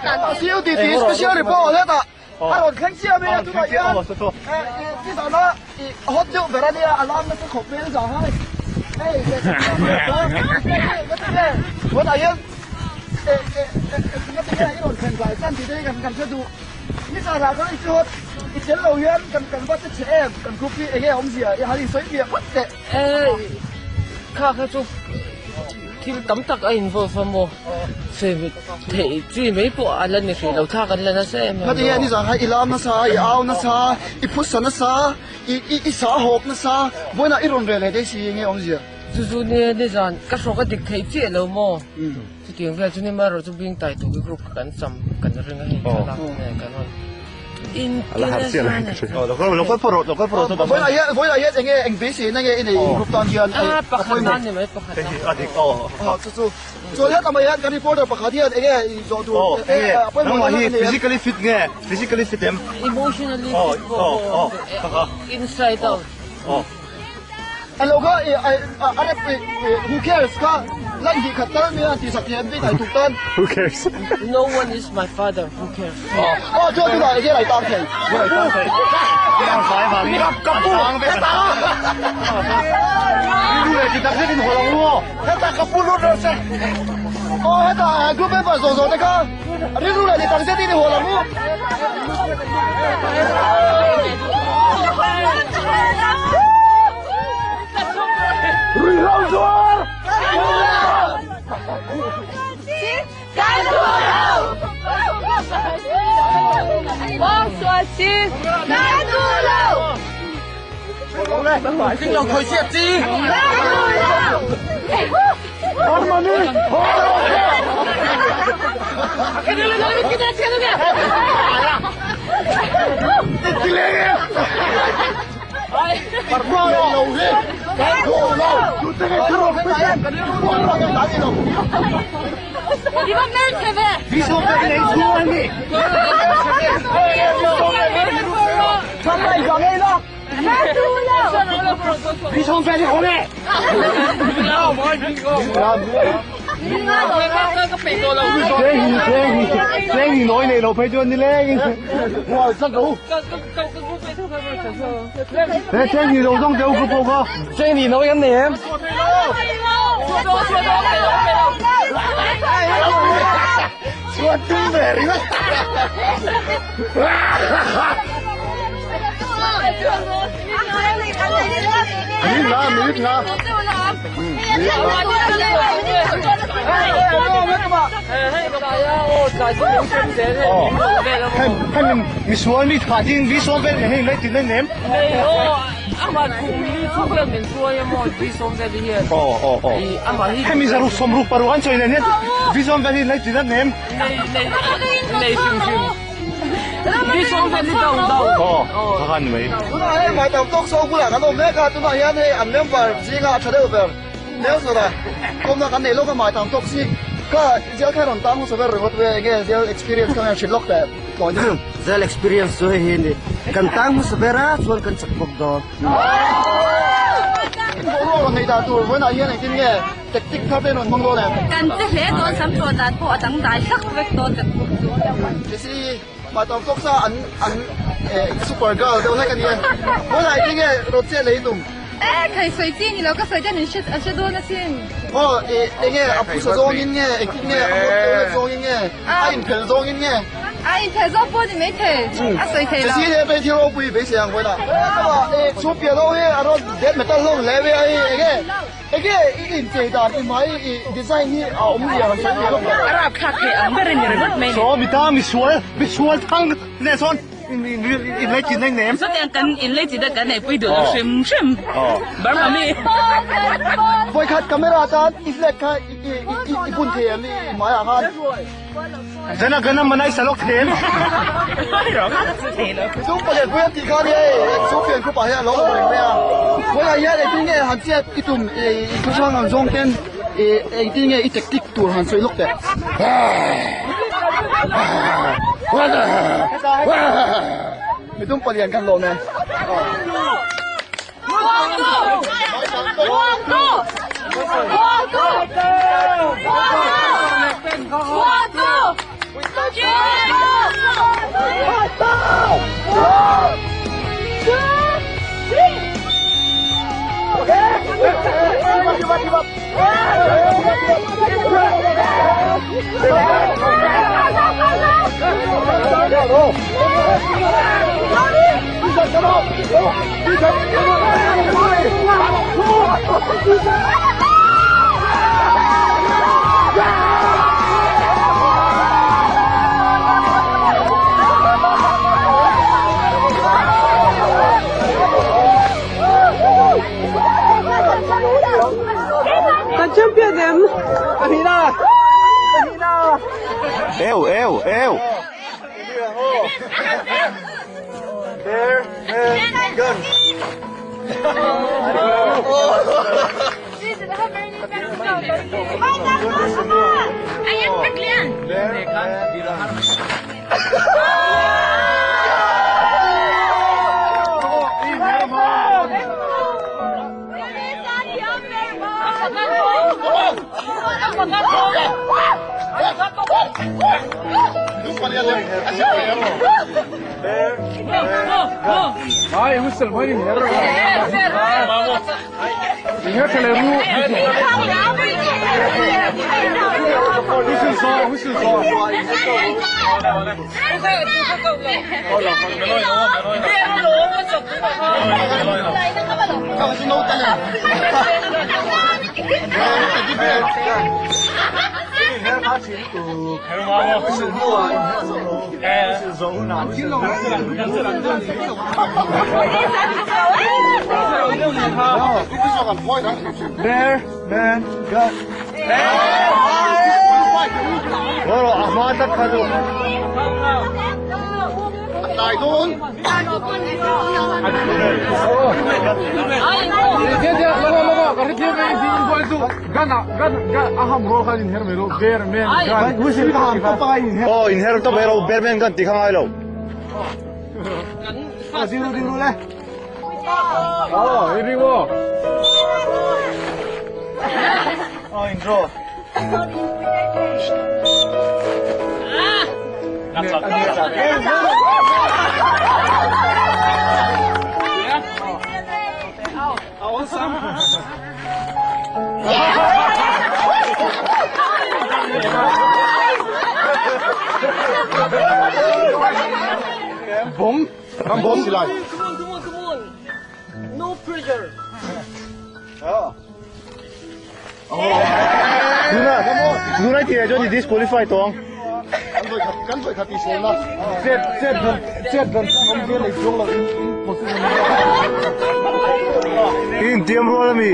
少啲啲 special report 咧，但阿倫傾知咩？都係啊。之前啦，hot job 俾你啊，alarm 那個口碑就係，我大約一輪傾嚟，真係啲咁出到，呢個嗱嗰啲之後，一整路遠咁不知車，咁酷啲，誒咁事啊，又係啲水邊乜嘅？卡住。添咁得啊！然後分喎，成提住尾部啊，人哋肥流差緊啦聲。我哋呢就係一攬那沙，一拗那沙，一撲神那沙，一沙學那沙，每那一種人嚟啲事嘅咁事啊。就呢陣，個數個啲提接了麼？就點解就你買咗就變大圖嘅 group 緊浸緊咗嘅氣啦，緊咯。Lokal puro to ba? Boy ayat enge engbesin nge ini group tangian. Pakatan ni may pakatan. Adik so lihat nama ayat kan reporter pakatian enge so tu. Apa yang physically fit nge, physically fit em. Emotionally fit. Inside out. Hello ka who cares ka? Lang di katan niya di sakyan di tayo tutan. Who cares? No one is my father. Who cares? Jo tu dah dia lai tang thei. Yang saya mami. Kapu. Ini dia kita sini holang lu. Kita kapu lu dah se. Kita group member so de ka. Ari lu lai tang sini holang lu. Reload! 站住了！我说起站住了！先讓佢先知。站住了！我的媽咪！你把门开呗！你说被雷出啊你？他们讲的呢？站住了！你从这里回来？聲年內嚟路批咗你咧，我係失佬。你聲年路中有個報告，聲年內咁嚟。我真係你你說你睇見你說俾你你點樣念？阿媽同你出邊面說有冇你送在啲嘢？阿媽呢？係咪就送入百萬歲呢？你送俾你點樣念？你算唔算？你送俾你到唔到？睇下你未？我那買到多數過嚟，我咩㗎？我那嘢係銀兩份，只係出得個你有數啦。咁那緊你攞個買到多先，個只要睇到當我所謂我對嘅只要 experience 咁樣全錄嘅，來啲。Zal experience so hindi. Kantang mo sa pera, suwan kan sakpok do. 我你大ตัววันไหนยังไงที่นี่เด็กๆเขาเป็นคนมองโกเลยกันจะเหลือตัวสำรวจแต่พอตั้งใจสักเวกตัวจะที่สิมาตอนตกซาอันซูเปอร์เกิร์ลเดี๋ยวให้กันเนี่ยวันไหนที่นี่รถเจ๊เลยตุ้ม可以水晶，你那个水晶你是多那些。哦，阿不是中音嘅，阿中音嘅，阿唔平中音嘅。阿姨提咗波你未提，阿水提啦。這些被跳落背俾上去啦。出邊咯，阿羅啲咪得咯，你俾一件最大，唔係design呢，我唔要水嘢咯。阿卡嘅安排人哋乜咩？所以咪說湯呢son。你來幾多年？所以跟因來幾多跟你背到swim，不係咪？會看卡梅拉單，一看一半天你買下看。真係跟他們來十六天。中國人不要抵抗的，手邊佢把嘢攞嚟咩啊？我係一啲嘅行之一段佢香港中間啲嘅一直滴到行水碌嘅。你中國人咁落呢？我 Champion them. Ahina. Ew. There, gun. Ay, whistle, why you here? There, man, gun. Oro, Ahmad Khadu. Oh, inherent to pero Berman kan tikhang ai lo. Zero le. Oh, ini wo. Oh, in draw. Bom, kan bom silai. Come on. No pressure. Nuna tiya jo di disqualify tong. Kan voi khati se na. Set dan om dia le jong la in position. In team role mi.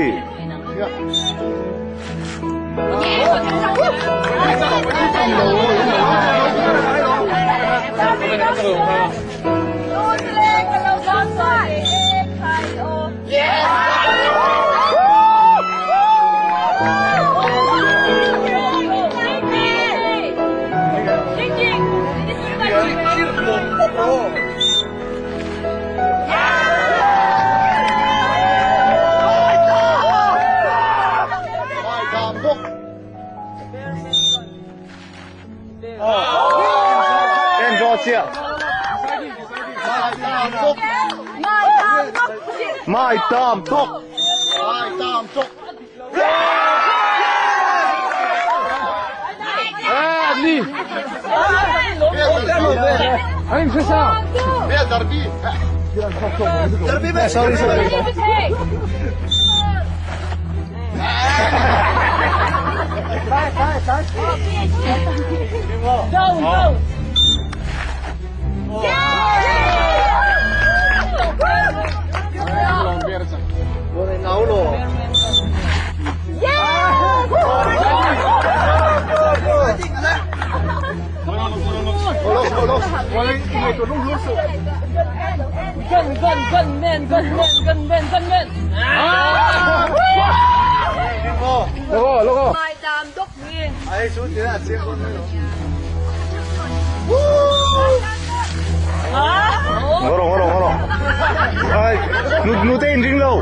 En Rosia. Mai tam tok. Ni. Ain fesa. Darbi be. Sorry. Go. Gunman. Logo. Mai đàm đốc nguyên. Ai xuống thế là chiếc con đấy. Ngoro. Ai, nu te ring lo.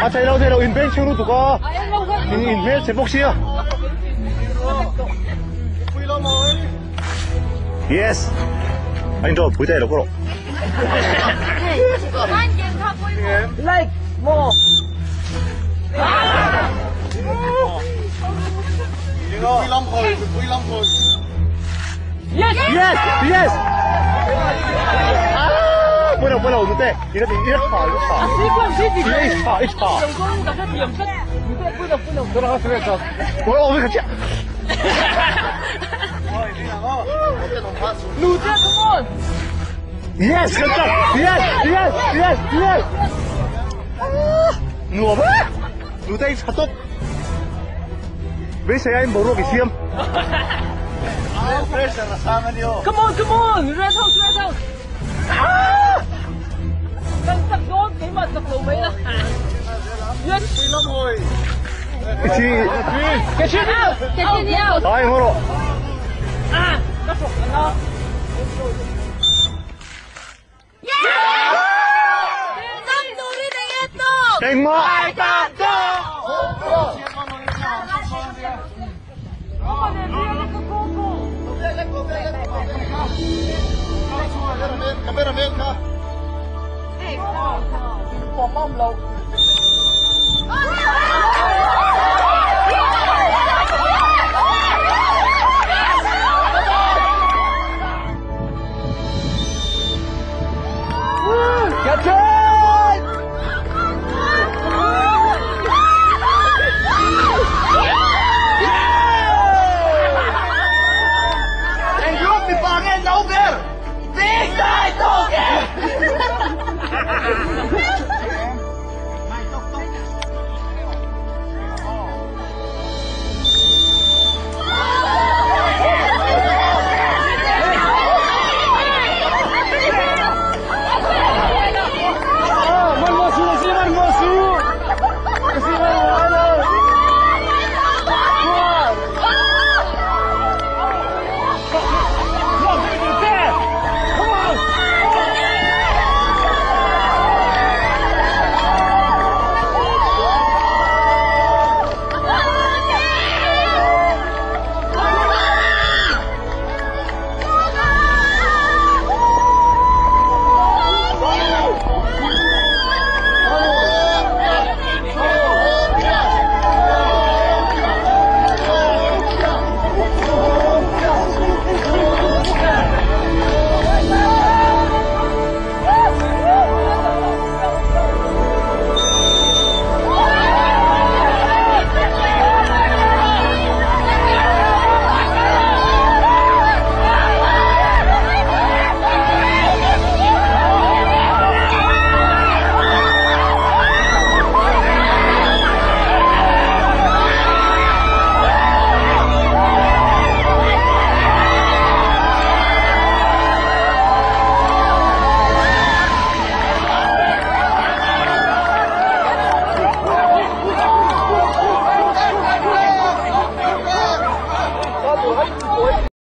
À thấy đâu in bên chung tụ có. In bên sẽ bốc xia. Yes. Anh rồi bụi tay đâu có rồi. Like more. Quy lâm hồi. Yes! Yes! Yes! Ah! Bueno, usted. Mira,跑。 一跑。我们看见。Lucia, come on! Yes, good job. Yes. Ngừa quá. Lùi tay thật tốt. Với xe anh bố bị xiêm. Come on! Red house! Căng tắc đốt cái mặt tập đầu mấy là Yes! Cái chi? Cái chuyện nào? Đấy, ngô độ. Nó phục nó. Đừng mơ. Cameraman ka. Hey,